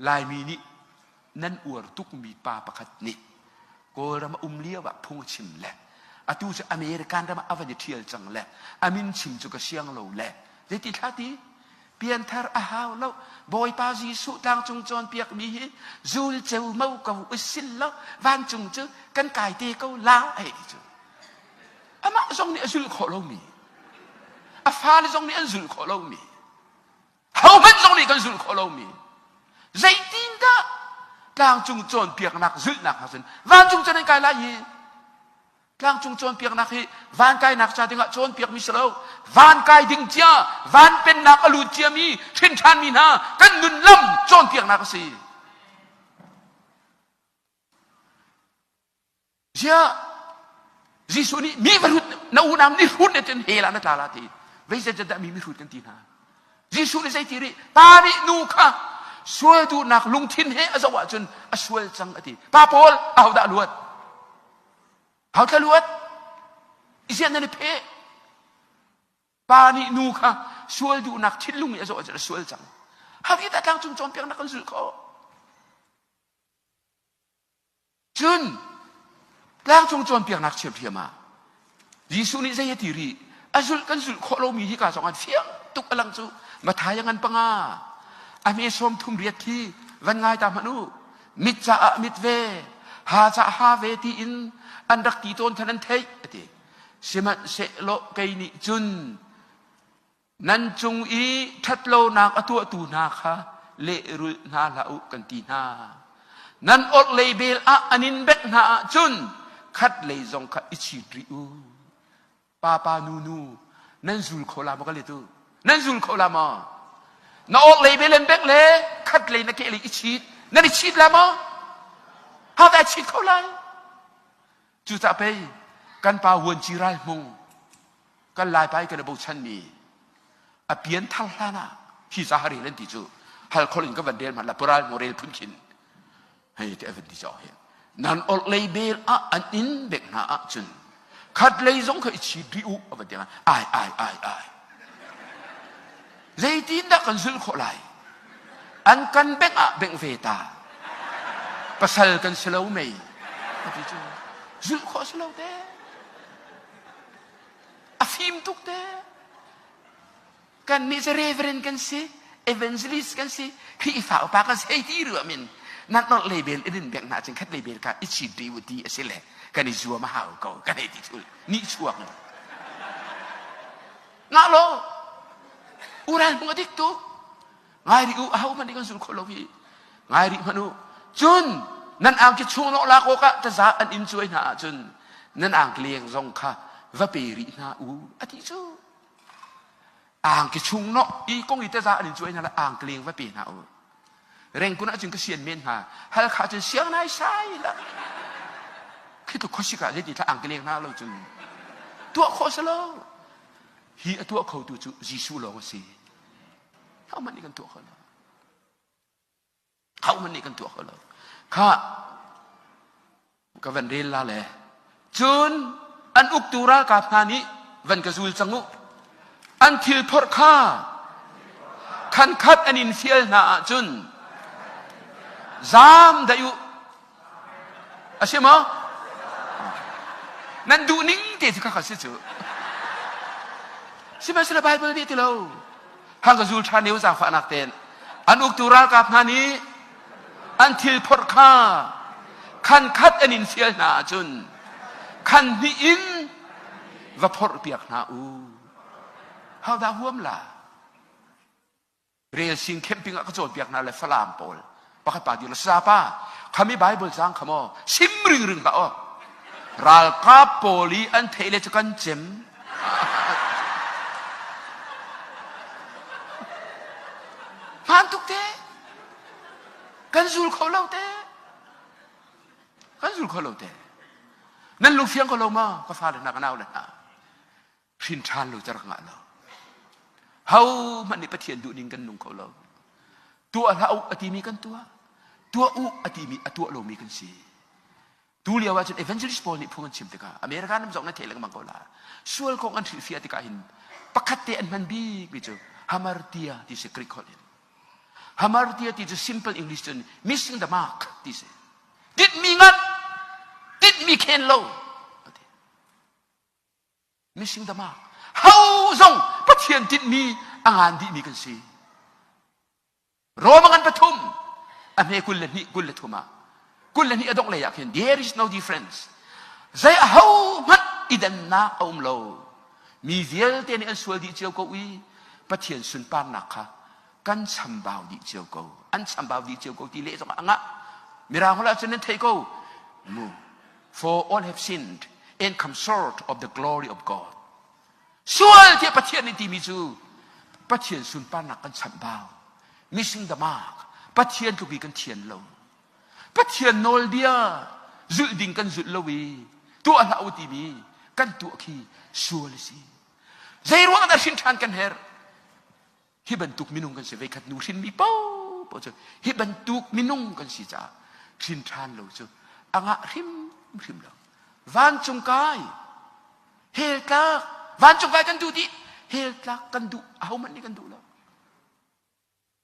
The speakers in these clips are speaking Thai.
ลายมีนี่นั่นอวดทุกมีปาประคัดนี่ก็เรามาเลี้ยวแบบพงชิมแหละอาตูจะอเมริกันเรามาอวันเทียลจังแหละอามินชิมจุกเชียงเราแหละเด็ดที่ท่าทีเปลี่ยนทาร์อาหาวแล้วบอยปาจีสุดังจงจรเปียกมีจูลเจ้าเมากับอุสิลแล้ววันจงจื้อกันไก่เตะเขาล้าไอ้ที่จื้ออามาจงนี่จูลขอเรามีอาฟ้านี่จงนี่จูลขอเรามีเขามันจงนี่กันจูลขอเรามีใจดินดาดังจงจรเปียกนักจูลนักฮัสซันวันจงจรในกายละยีดังจงจรเปียกนักฮีวันกายนักชาติงะจรเปียกมิสเลววันกายดิ่งเจ้าวันเป็นนักอลูเจียมีเช่นชันมีนากันนุนล้ำจรเปียกนักสิเจ้าจิสุนี่มีวรุษนาอูนามนี่หุ่นเนี่ยจนเฮลันตาลาตีเวสจะได้มีวรุษกันทีน่ะจิสุนี่ใจทีรีปาบินูค่ะช่วยดูนักลุงทินเฮอสวะจนช่วยจังอติปาโพลเอาดาลวดเอาทะลวดอิเซียนนั่นเพปานินูค่ะช่วยดูนักทินลุงอสวะจะช่วยจังหากที่แต่ทางจุนจอมเพียงนักกันสุดเขาจุนร่างจงจรเปียกนักเชียบเทียมายิสุนี่ใจตีรีอาจุลกันสุดขอเรามีที่การสองอันเฟียงตุกอลังจูมาทายังงันปังอาอเมซอมทุ่มเรียดที่วันง่ายตามมนุมิจฉามิตเวหาจะหาเวทีอินอันรักตีโตนทันเทยติเสมันเสโลเกนิจุนนันจงอีทัดโลนักอตัวตูนาคาเลรุนาลาอุกันตีนานันอดเลยเบลอันินเบกนาจุนคัดเลยจงคัดอิชิริอูปาปานูนูนั่นจุลโคลามก็เลยตูนั่นจุลโคลามนั่นอดเลยเบลเบกเลยคัดเลยนักเกลีอิชิดนั่นอิชิดละมั้งหาแต่อิชิดเขาเลยจุดจะไปกันปาวนจีไรมงกันลายไปกันบุชันมีอเปียนทัลลานะที่สหรัฐเล่นที่จูฮัลคนก็วันเดียนมาละปราลโมเรลพุนขินให้ที่เอเวนที่จ่อเห็นนั่นอดเลยเบลอันอินเบกนาจุนขัดเลยจงเคยชีดิววันเดียนไอใจดินดักกันสุลโคไลอันกันเบกเบกเวตาภาษากันสโลว์ไม่ที่จูสุลโคสโลว์เดอฟิมตุกเดกันนี่จะเรเวรนกันสิเอเวนเจลิสกันสิคืออีฝ่าอุปากันสิไอ้ที่รู้มินนั่นต้องเลเบลอินเบกนาจึงคัดเลเบลกันอิชิดีวดีเอสิเล่กันนี่ชัวมาหาเขากันไอ้ที่ทุลนี่ชัวกันน่าโลอุรันมึงอดิกตุไงดิอูเอามันดิกันสุลโคโลวีไงดิมนุจุนนั่นอ่างกิชูนอลาโกกะจะจะอันอินช่วยนาจุนนั่นอ่างเลี้ยงจงค่ะว่าเปรีนาอูอธิจูอ่างกิชุงเนาะอีกงอีเตจะอันช่วยนั่นละอ่างเลี้ยงว่าเปรีนาอูเร่งกุนักจึงก็เสียนเมียนหาฮัลขาจะเสียงนายใช่ละคิดตัวข้อสิกาเรื่องที่ถ้าอ่างเลี้ยงนาเราจุนตัวข้อสโลฮีตัวเขาตัวจูจิสูลองสิเขามันนี่กันตัวเขาแล้วเขามันนี่กันตัวเขาแล้วข้าก็วันเรียนละเลยจุนอันอุกตูรากับนานี้วันกระสุลจังุอันทิลพอร์ข้าขันคัดอันอินฟิลนาจุนจามได้อยู่อาเชมะนั่นดูนิ่งเดี๋ยวที่ข้าศึกจูใช่ไหมสุรบายเบอร์นี้ที่เราหางกระสุลชาเนวจากฝานักเตนอันอุกตูรากับนานี้อันทิลพอร์ข้าขันคัดอันอินฟิลนาจุนขันนี่อินว่าพอร์เปียกนาอูเขาด่าหัวมล่ะเรียนสิ่งเข้มปิงก็โจทย์เปียกนาเลยฝรั่งปอลปากปาดิลซาป้าคำมีไบเบิลจังคำว่าซิมรึงป่ะอ๋อรัลกาโปลีอันเทเลจกันเจมมันทุกเตกันซูลเขาเล่าเตกันซูลเขาเล่าเตนั่นลูกเฟียงเขาเล่ามาก็ฟาดหนักหนาวเลยนะพินทานลูกจะรักงานเราเขามันในประเทศดูนิ่งกันนุ่งเขาเราตัวเราอธิมีกันตัวอุอธิมีตัวเรามีกันสิตัวเรียกว่าจน evangelist Paul นี่พูดกันชิมติกาอเมริกันนั่นสองนั่นเทเลกันมังกรละส่วนของอันที่ฟิอาติกาหินปกติอันมันบีกบิจูฮามาร์เตียที่สกริกอลิน hamar dia ti simple English chen missing the mark ti se dit mi ngat dit mi ken lo missing the mark how zong pathian dit mi angan di mi kan si romangan pathum ame kullen thuma kullen ni adok le yak hen there is no difference zai how mat idan na om lo mi viel te ni an sual di chiao ko wi pathian sun pan nakha kan chambao di chiao ko an chambao di chiao ko ti le so anga mira hola chen thei ko mu for all have sinned and come short of the glory of God sual te pathian ni ti mi chu pathian sun pan nak kan chambao missing the mark pathian tu ki kan thian lo pathian nol dia zul ding kan zul lo wi tu ala uti mi kan tu ki sual si zai ruang da shin than kan her hi bantuk minung kan se ve khat nu shin mi pau po chu hi bantuk minung kan si cha shin than lo chu anga rim lo van chung kai hel ka van chung kai kan du di hel ka kan du au man ni kan du lo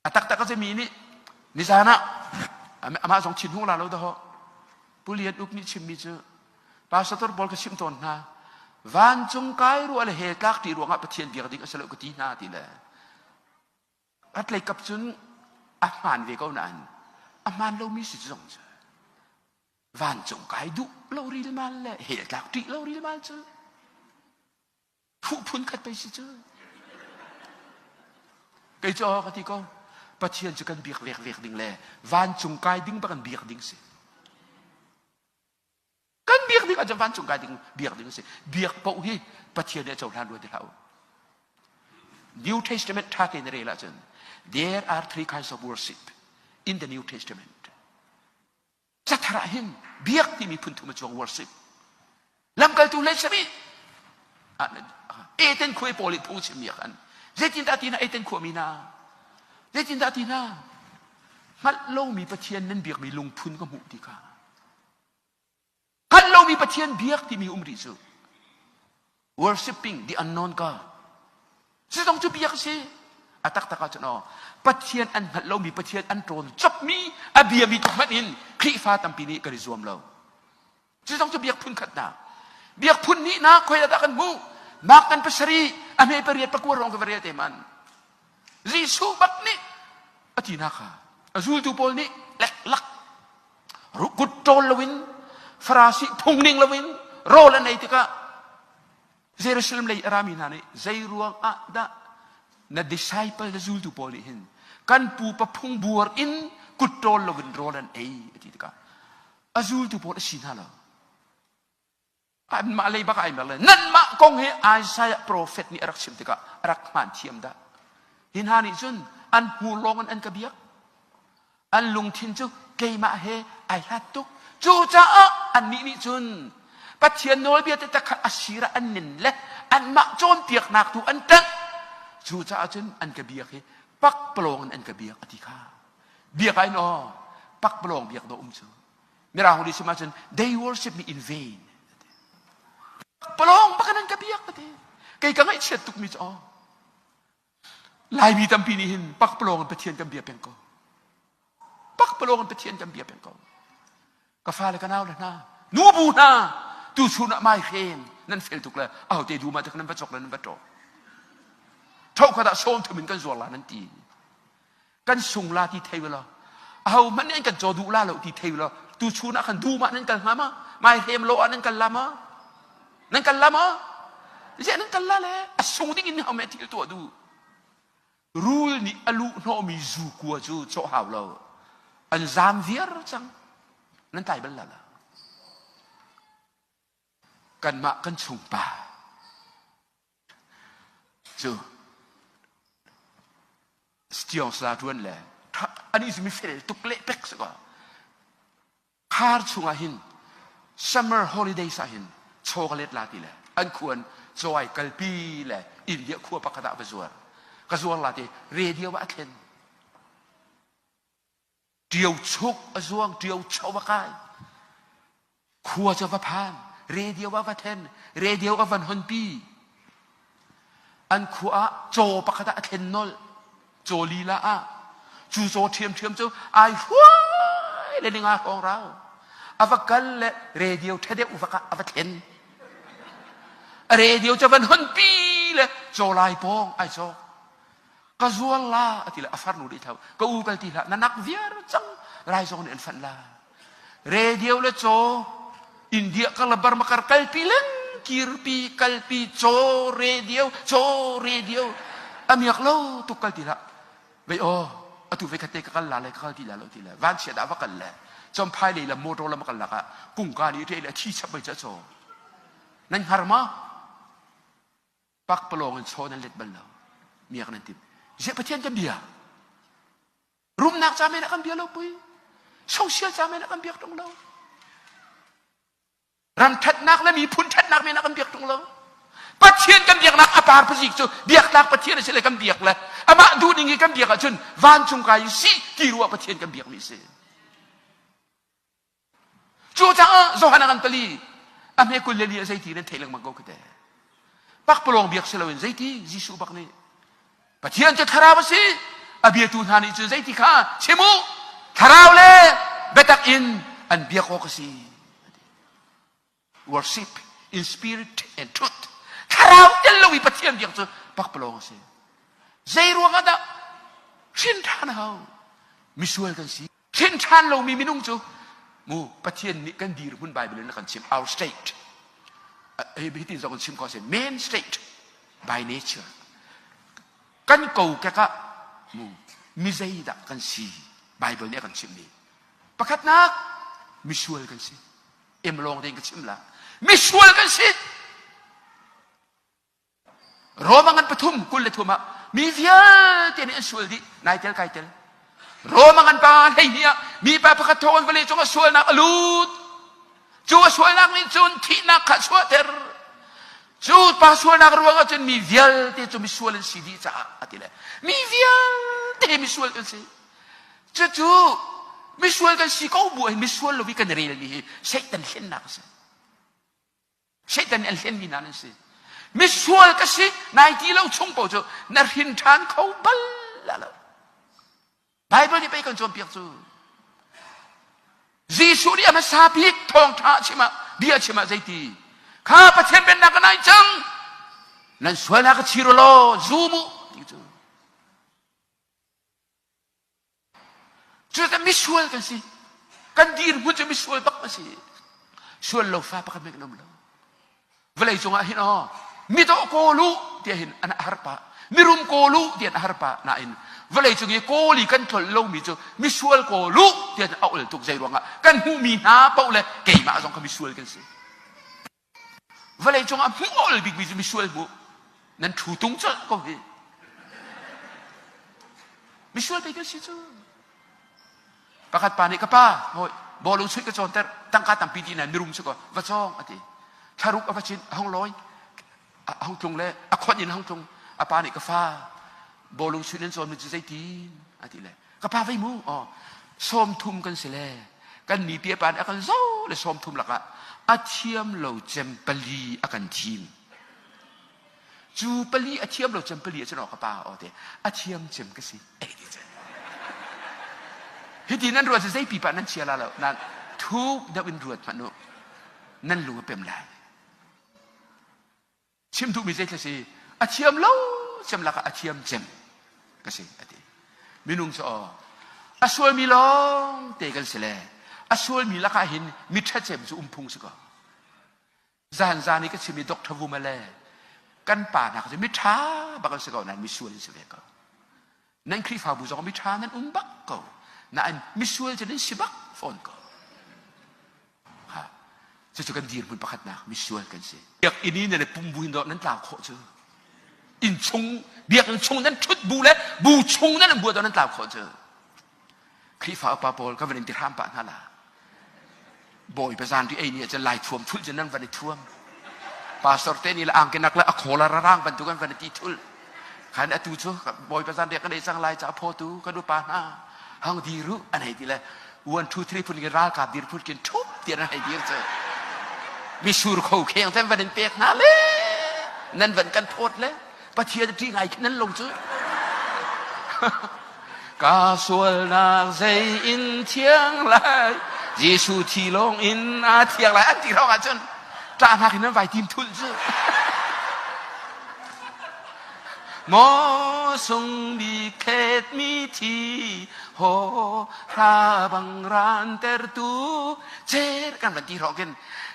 atak tak ka se mi ni sana ama song chin hu la lo da ho pulian uk ni chim mi chu pastor bol ka sim ton na van chung kai ru al he kak ti ruanga pathian biak ding asalo ko ti na ti le at lai kap chun a man ve ko nan a man lo mi si zong cha van chung kai du lo ri mal le he kak ti lo ri mal chu phu phun khat pe si chu kai cho ka ti ko pathian chu kan biak vek ding le van chung kai ding ba kan biak ding si kan biak ding aja van chung kai ding biak ding si biak pau hi pathian ne chau lan ru ti lau New Testament tha ke ne la chen there are three kinds of worship in the New Testament chathara him biak ti mi phun thu ma chong worship lam kal tu le sabi eten khoi poli pu chim yak an zetin ta ti na eten kho mi na zetin ta ti na ngat lo mi pathian nan biak mi lung phun ko mu ti ka kan lo mi pathian biak ti mi umri chu worshiping the unknown God si tong chu biak si atak taka chu no pathian an ngat lo mi pathian an tron chop mi abia mi tok mat in khri fa tam pi ni ka ri zuam lo si tong chu biak phun khat na biak phun ni na khoi da kan mu makan pasari ame periat pakurong ka periat man risu bak ni atina ka azul tu pol ni lek lak rukut tol lawin farasi phungning lawin rolan nei tika Jerusalem lay arami na ni zai ruang da na disciple na zul tu pol ni hin kan pu pa phung buar in kutol lawin rolan ei tika azul tu pol sinala an malay baka ay malay nan ma kong he Isaiah prophet ni arak sim tika arak man thiam da hinhani chun an hulongan an kabiak an lung thin chu keima he ai hatuk chu cha an ni chun pathian nol bia ta khat asira an nin le an ma chon piak nak tu an tak chu cha chun an kabiak he pak plong an kabiak atika biak ai no pak plong biak do chu mira huli sima chun they worship me in vain palong bakanan kabiyak ate kay ka nga itset tuk mi cho lai mi tam pinihin pak palong ang pathian kam biapeng ko pak palong ang pathian kam biapeng ko ka fale ka naw na nubu na tu suna mai khen nan fel tuk la aw te du ma tak nan bachok nan bato thau ka da som thumin kan zual la nan ti kan sung la ti thei wala aw man en kan jo du la lo ti thei wala tu suna kan du ma nan kan ma mai hem lo an kan lama nang kalama je nang kalale asung ding in hame til to du rule ni alu no mi zu kwa chu cho haw lo an zam vier chang nan tai bal la kan ma kan chung pa chu stiong sa tuan le ani mi fel tuk le pek sa khar chunga hin summer holiday sa hin chocolate lati le an kuan joy kalpi le india khua pakata bazuar kazuar lati radio wa athen diau chuk azuang diau chawakai khua chawa phan radio wa athen radio wa van honpi an khua cho pakata athen nol cho lila a จูโซเทียมจูไอ้หัวเลยในงานของเราอวกันและเรดิโอเทเดอุฟกะอวเทนเรดิโอจะเป็นหันปีเลยโจไลปองไอ้โจก็ซัวล่าที่ละอัฟาร์นูดิเท่าก็อูกันที่ละนั่นนักวิารจังไรโซนอินฟันลาเรดิโอเลยโจอินเดียก็ระบาดมาการกัลปีเล่นคิรปีกัลปีโจเรดิโออามีกเล่าตุกกัลที่ละไปโอตุไปคัตเตกัลลาเลยกัลที่ละเราที่ละวันเสียดาวกันละจอมพายเลยละโมโตละมากันละกะกุ้งการนี้ที่ละที่ชับไปจะโจนั่นฮาร์มาปักปลงโชนั่นเล็ดบัลลามีกันติบเจ้าประเทศกันเบียรุมนักจาไม่นักกันเบียเราปุยโซเชียลจาไม่นักกันเบียตรงเรารันทัดนักและมีพุนทัดนักไม่นักกันเบียตรงเราประเทศกันเบียนักอปาร์พสิกโจเบียนักประเทศอะไรเช่นกันเบียละอามาดูนี่กันเบียกันจนวันจุงกายสิกี่รัวประเทศกันเบียมิเซจูจ้าโซฮานักันตลีอเมริกุลเลียใจทีนั้นเทลังมังโกกเตปักปลงเบียกเสลวินใจทีจิสูบักนี่ประเทศจะทาราวสิอเบียตูนหานิจุใจทีข้าเชมูทาราวเล่เบตักอินอันเบียกโอกสี worship in spirit and truth ทาราวเจลวิประเทศเบียกจะปักปลงสิใจรัวกันดะชินทานเฮามิสวยกันสิชินทานเรามีมินุ่งจูมูประเทศนี้กันดีรุ่นไบเบิลนักกันชิม our state เฮ้ยพิธีเรากันชิมก็เสีย main state by nature กันเก่าแก่ก็มูมิใจดักกันสิไบเบิลเนี่ยกันชิมนี่ประคัดนักมิสวยกันสิเอ็มลองเองกันชิมละมิสวยกันสิโรมังกันปฐุมกุลเลทุมะมีเวียเตียนอันสวยดีนายเตลไกเตลโรมังกันปานให้เนี่ยมีปาประคัดโทนไปเลยจงสวยนักลูดจูสวยนักนี่จุนที่นักขัดสวยเตอร์จูpas sua nak ruang aja mi vial te tu mi sual si di ca atile mi vial te mi sual kan si tu mi sual kan si kau buat mi sual lo vi kan real ni syaitan hen nak si syaitan el hen ni nan si mi sual kan si nai ti lo chung po jo na hin than kau bal la la Bible ni pe kan jom piak tu Yesus dia masabik thong tha chima dia chima zaitiข้าประเทศเป็นนักนายจังนั่นสวยนักชิโรโลซูมุจุดนั้นไม่ช่วยกันสิกันดีมันจะไม่ช่วยบักมาสิช่วยเราฟ้าประกันไม่กันน้ำเราเวลาจงอาหินอ๋อมีตัวโกลูเดียหินอันอาหารปะมีรุมโกลูเดียนอาหารปะน่าอินเวลาจงยี่โกลีกันทนเรามีจูมีช่วยโกลูเดียนเอาเลยตุกใจรวงอ่ะกันหูมีหาเป้าเลยเกี่ยมาจงเขาไม่ช่วยกันสิเวลาจงอาผู้อลบิกบิจะมีช่วยบุนั่นถูตรงจังก็มีมีช่วยไปกันสิจูประกาศปานิกับป้าโอ้ยบอลลูช่วยกันจนแต่ตั้งการตั้งปีดีนั่นมีรุมสักก่อนว่าจ้องอะไรชารุกอภัชินห้องร้อยห้องตรงเลยอควานินห้องตรงอปานิกับฟ้าบอลลูช่วยนั่นจนมันจะใจดีอะไรเลยกับป้าไว้มูอ๋อซ้อมทุ่มกันเสียแล้วกันมีเปียปานอากันโซ่เลยซ้อมทุ่มหลักอะอาเทียมเราเจมปลีอากันทีมจูปลีอาเทียมเราเจมปลีจะนอกกระเป๋าโอเคอาเทียมเจมก็สิเอ้ดิเจที่นั่นรัวจะใช้ปีปานั่นเชียร์เรานั่นทุกดาวินรัวมันโนนั่นรู้ว่าเป็นไรชิมทุกมีใจก็สิอาเทียมเราเจมละก็อาเทียมเจมก็สิอะไรมินุงจะอาส่วนมีลองเตะกันเสียแล้วอาส่วนมีราคาเห็นมิตรเจมจะพุงสักก่อนจานนี่ก็จะมีดอกทวูมาเลยกันป่าหนักจะมิตรบางสักก่อนนั้นมีส่วนสิเวก็นั่นคริฟาบุษก็มิตรนั้นบักก็นั่นมีส่วนจะนั้นสิบักฟอนก็ฮะจะกันดีร์มันประคัดนักมีส่วนกันสิอยากอินนี้เนี่ยปุ่มบุญดอกนั้นตาโคเจออินชงเบียกชงนั้นชุดบูและบูชงนั้นบัวดอกนั้นตาโคเจอคริฟาปาโปลก็เป็นที่ห้ามป่านั่นแหละบ่อยประสานที่ไอ้นี่จะไล่ท่วมทุลจะนั่งวันในท่วมปาสตอร์เตนี่ละอ่างกินักละอโคลาร่างบรรทุกันวันในที่ทุลขันอตูชัวบ่อยประสานเด็กก็ได้สั่งไล่จากพ่อตูก็ดูปาหน้าห้องดีรู้อะไรดีเลยวันทูทรีพูดกันราลกับดีพูดกันทุบเดี๋ยวอะไรดีเจอมีชูร์เขาเคียงแต่วันนี้เปียกหน้าเลยนั่นวันกันโพดเลยประเทศที่ไงนั้นลงซื้อ ca suol nạc dây in thiêng lại Giêsu thì long in thiêng lại anh thì long chân trả nạc thì nó vài tim thun chứ mô sung đi kết mi thi hồ ra bằng ran ter tu chết căn bản tí rõ cái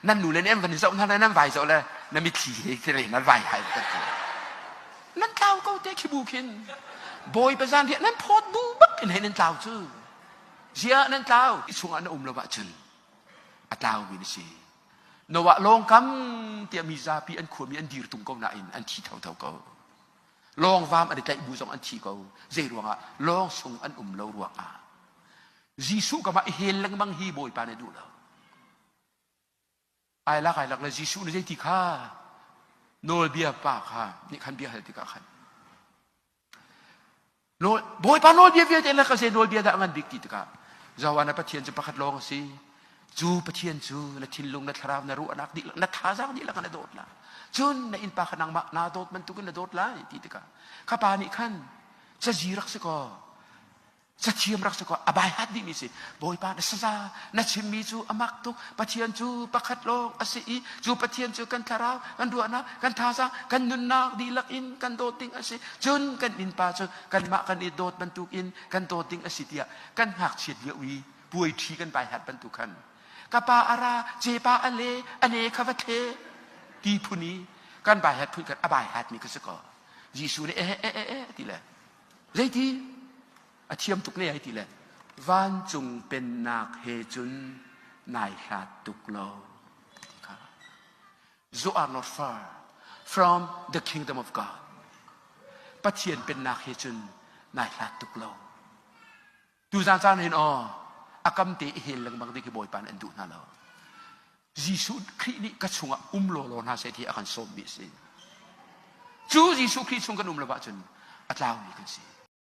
năn nụ lên em vẫn rộng hơn năn vài rộng là năn mi thi thế này năn vài hai năn tao câu tế khi bù kinh bồi bà gian thiện năn phốt bù bất kinh hay năn tao chứ dìa năn tao xuống ăn lo vạ chân tao vì gì nó vạ long cắm tiệm mi ra pi ăn khuya mi ăn dir tung câu nãy ăn thi thâu câu long vam anh chạy bù rong anh thi câu dễ ruộng à long xuống ăn lâu ruộng à Giêsu cả mãi hiền lăng băng hi bồi bà này đủ đâu ai lạc là Giêsu nó dễ thì kha nol bia pa kha ni khăn bia hay thì cả khăn nol bồi pa nol bia thì là cái gì nol bia đã ngan big thì cả giờ anh bắt thiên cho bắt long si chú bắt thiên chú là thiên lung là tháp là ruộng nát đi là thá ra đi là cái này đốt là chun na in pa kanang na dot man tukin na dot lai titika kapani kan sa jirak se ko sa chiam rak se ko abai hat di mi si boy pa na sa na chimmi chu amak tu pathian chu pakhat long asi chu pathian chu kan tharau kan duana kan thasa kan nun na di lak in kan doting asi chun kan in pa chu kan ma kan i dot man tukin kan doting asi tia kan hak chit ye wi puai thi kan bai hat ban tukan kapa ara je pa ale ane khavatheที่ผู้นี้การบ่ายหัดพูดกันบ่ายหัดมีก็สักก่อยิสูเนี่ยทีละไรที่อาเทียมตุกเนี่ยทีละวันจงเป็นนาคเฮจุนนายหัดตุกโล You are not far from the kingdom of God ปัจเจียนเป็นนาคเฮจุนนายหัดตุกโลดูจานเห็นอากำเตเห็นหลังบางทีก็บ่อยปานอันดูนั่นแล้วGiêsu Christ ni ka chunga lo na se thi akan som bi si chu Giêsu Christ chung kan lo ba chun atlaw ni kan si